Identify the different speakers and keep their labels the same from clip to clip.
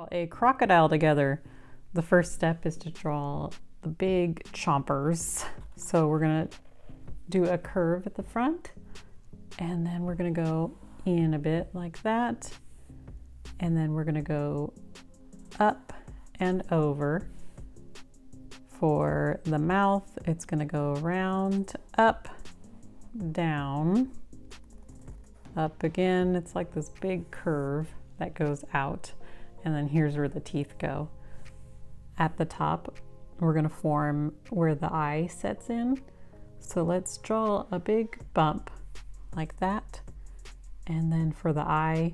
Speaker 1: Draw a crocodile together. The first step is to draw the big chompers. So we're gonna do a curve at the front, and then we're gonna go in a bit like that, and then we're gonna go up and over. For the mouth, it's gonna go around, up, down, up again. It's like this big curve that goes out, and then here's where the teeth go. At the top, we're gonna form where the eye sets in. So let's draw a big bump like that. And then for the eye,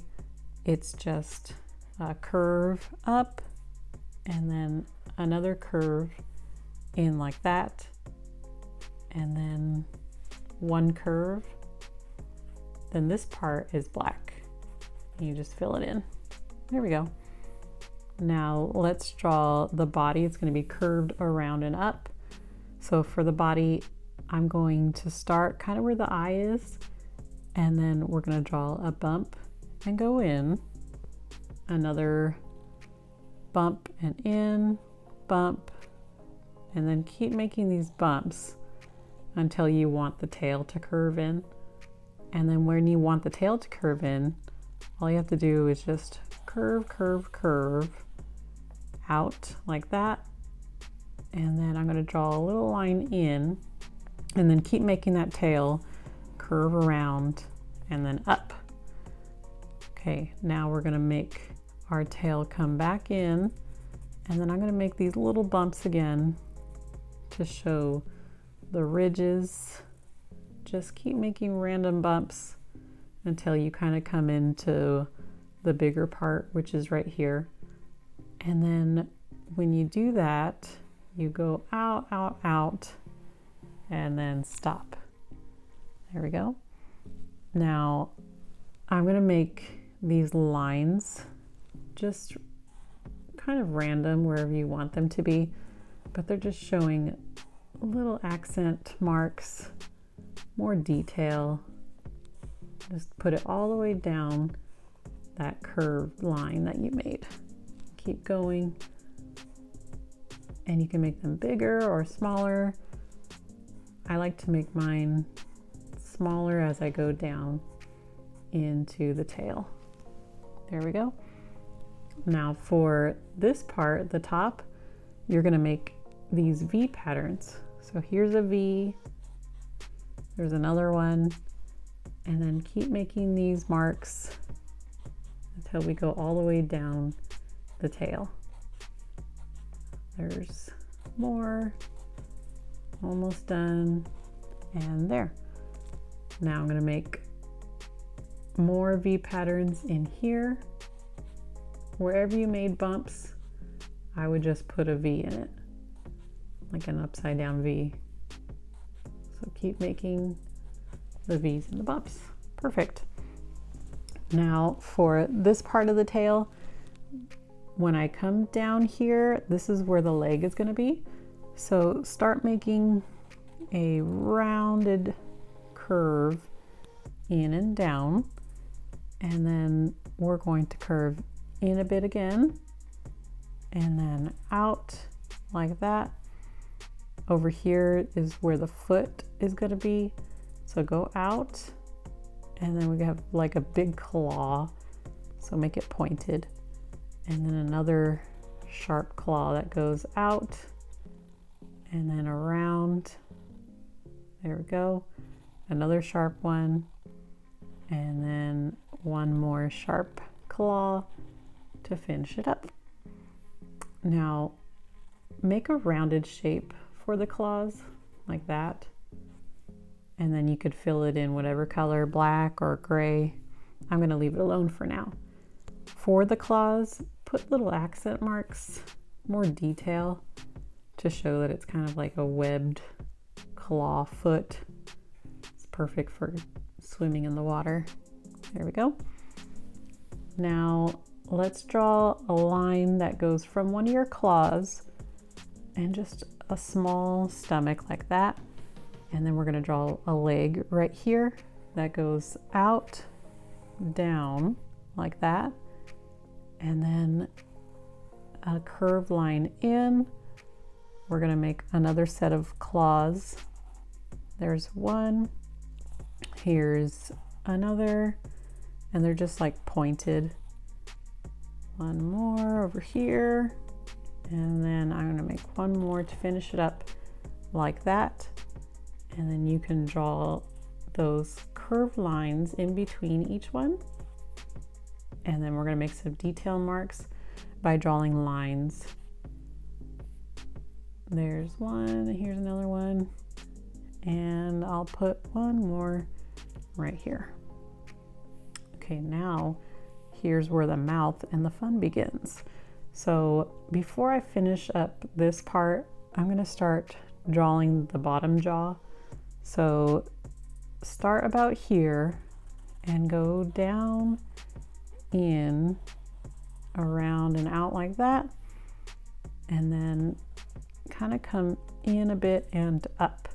Speaker 1: it's just a curve up and then another curve in like that. And then one curve. Then this part is black. You just fill it in. There we go. Now let's draw the body. It's going to be curved around and up. So for the body, I'm going to start kind of where the eye is, and then we're going to draw a bump and go in, another bump and in, bump, and then keep making these bumps until you want the tail to curve in. And then when you want the tail to curve in, all you have to do is just curve, curve, curve out like that. And then I'm going to draw a little line in, and then keep making that tail curve around and then up. Okay, now we're going to make our tail come back in, and then I'm going to make these little bumps again to show the ridges. Just keep making random bumps until you kind of come into the bigger part, which is right here. And then when you do that, you go out, out, out, and then stop. There we go. Now I'm going to make these lines just kind of random wherever you want them to be, but they're just showing little accent marks, more detail. Just put it all the way down that curved line that you made. Keep going, and you can make them bigger or smaller. I like to make mine smaller as I go down into the tail. There we go. Now for this part, the top, you're going to make these V patterns. So here's a V, there's another one, and then keep making these marks until we go all the way down the tail. There's more, almost done, and there. Now I'm going to make more V patterns in here. Wherever you made bumps, I would just put a V in it, like an upside down V. So keep making the V's and the bumps. Perfect. Now for this part of the tail, when I come down here, this is where the leg is going to be. So start making a rounded curve in and down, and then we're going to curve in a bit again, and then out like that. Over here is where the foot is going to be. So go out, and then we have like a big claw. So make it pointed. And then another sharp claw that goes out and then around. There we go. Another sharp one. And then one more sharp claw to finish it up. Now make a rounded shape for the claws like that, and then you could fill it in whatever color, black or gray. I'm going to leave it alone for now. For the claws, put little accent marks, more detail to show that it's kind of like a webbed claw foot. It's perfect for swimming in the water. There we go. Now let's draw a line that goes from one of your claws and just a small stomach like that. And then we're going to draw a leg right here that goes out, down like that. And then a curved line in. We're gonna make another set of claws. There's one, here's another, and they're just like pointed. One more over here, and then I'm gonna make one more to finish it up like that. And then you can draw those curved lines in between each one. And then we're gonna make some detail marks by drawing lines. There's one, here's another one, and I'll put one more right here. Okay, now here's where the mouth and the fun begins. So before I finish up this part, I'm gonna start drawing the bottom jaw. So start about here and go down, in, around and out like that, and then kind of come in a bit and up.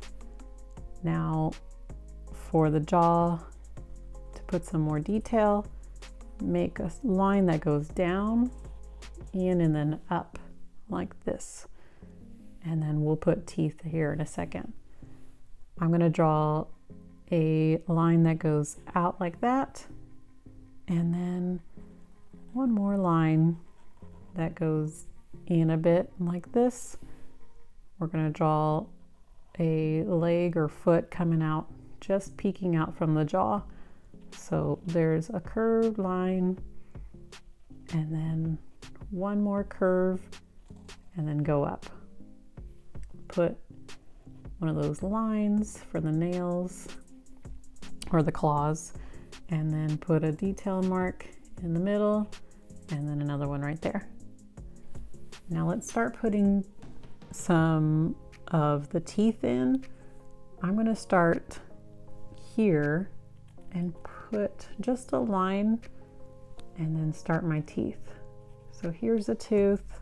Speaker 1: Now for the jaw, to put some more detail, make a line that goes down, in, and then up like this. And then we'll put teeth here in a second. I'm going to draw a line that goes out like that, and then one more line that goes in a bit like this. We're going to draw a leg or foot coming out, just peeking out from the jaw. So there's a curved line, and then one more curve, and then go up. Put one of those lines for the nails or the claws, and then put a detail mark in the middle, and then another one right there. Now let's start putting some of the teeth in. I'm going to start here and put just a line and then start my teeth. So here's a tooth,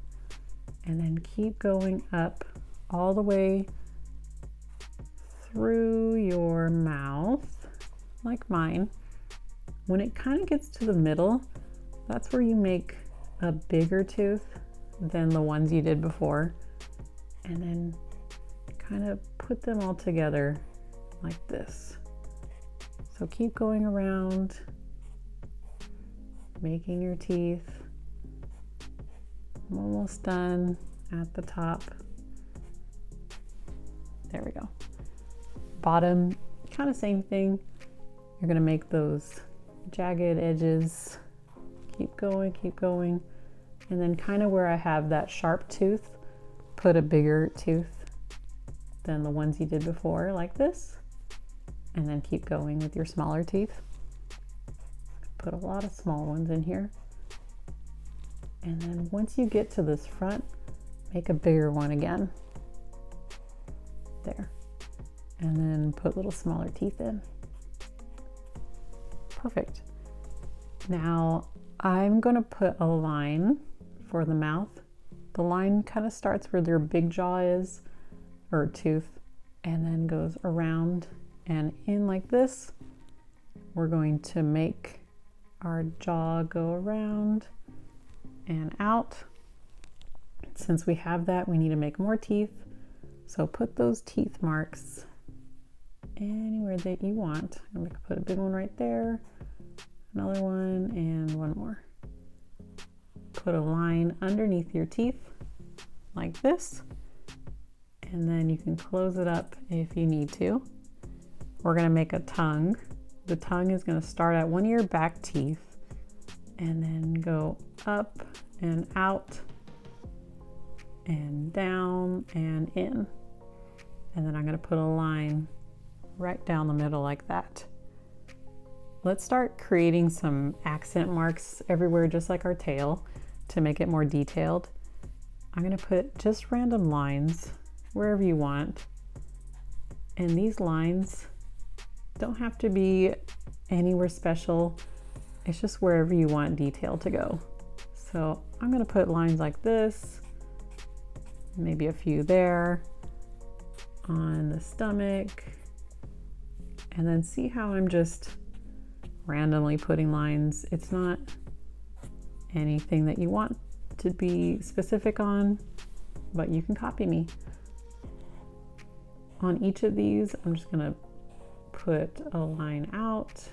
Speaker 1: and then keep going up all the way through your mouth like mine. When it kind of gets to the middle, that's where you make a bigger tooth than the ones you did before, and then kind of put them all together like this. So keep going around, making your teeth. I'm almost done at the top. There we go. Bottom, kind of same thing. You're gonna make those jagged edges. Keep going. And then kind of where I have that sharp tooth, put a bigger tooth than the ones you did before, like this. And then keep going with your smaller teeth. Put a lot of small ones in here. And then once you get to this front, make a bigger one again. There. And then put little smaller teeth in. Perfect. Now I'm going to put a line for the mouth. The line kind of starts where their big jaw is, or tooth, and then goes around and in like this. We're going to make our jaw go around and out. Since we have that, we need to make more teeth. So put those teeth marks anywhere that you want. I'm going to put a big one right there, another one, and one more. Put a line underneath your teeth like this, and then you can close it up if you need to. We're going to make a tongue. The tongue is going to start at one of your back teeth and then go up and out and down and in. And then I'm going to put a line right down the middle like that. Let's start creating some accent marks everywhere, just like our tail, to make it more detailed. I'm going to put just random lines wherever you want. And these lines don't have to be anywhere special. It's just wherever you want detail to go. So I'm going to put lines like this, maybe a few there on the stomach, and then see how I'm just randomly putting lines. It's not anything that you want to be specific on, but you can copy me. On each of these, I'm just gonna put a line out.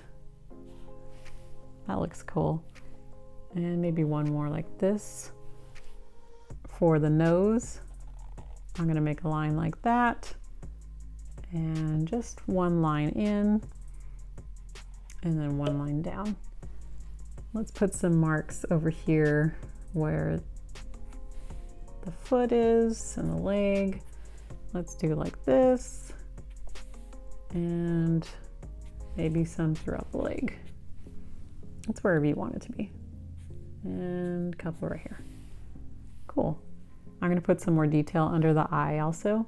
Speaker 1: That looks cool. And maybe one more like this. For the nose, I'm gonna make a line like that, and just one line in, and then one line down. Let's put some marks over here where the foot is and the leg. Let's do like this, and maybe some throughout the leg. That's wherever you want it to be. And a couple right here. Cool. I'm gonna put some more detail under the eye also.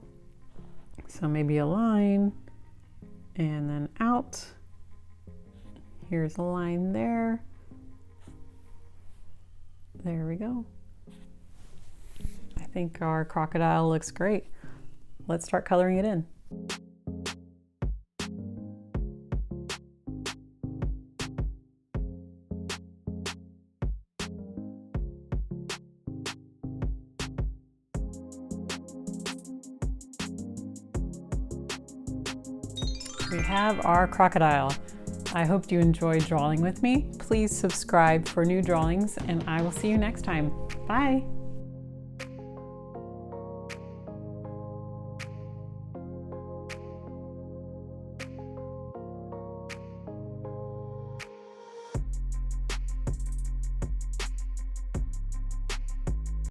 Speaker 1: So maybe a line and then out. Here's a line there. There we go. I think our crocodile looks great. Let's start coloring it in. We have our crocodile. I hope you enjoyed drawing with me. Please subscribe for new drawings, and I will see you next time. Bye.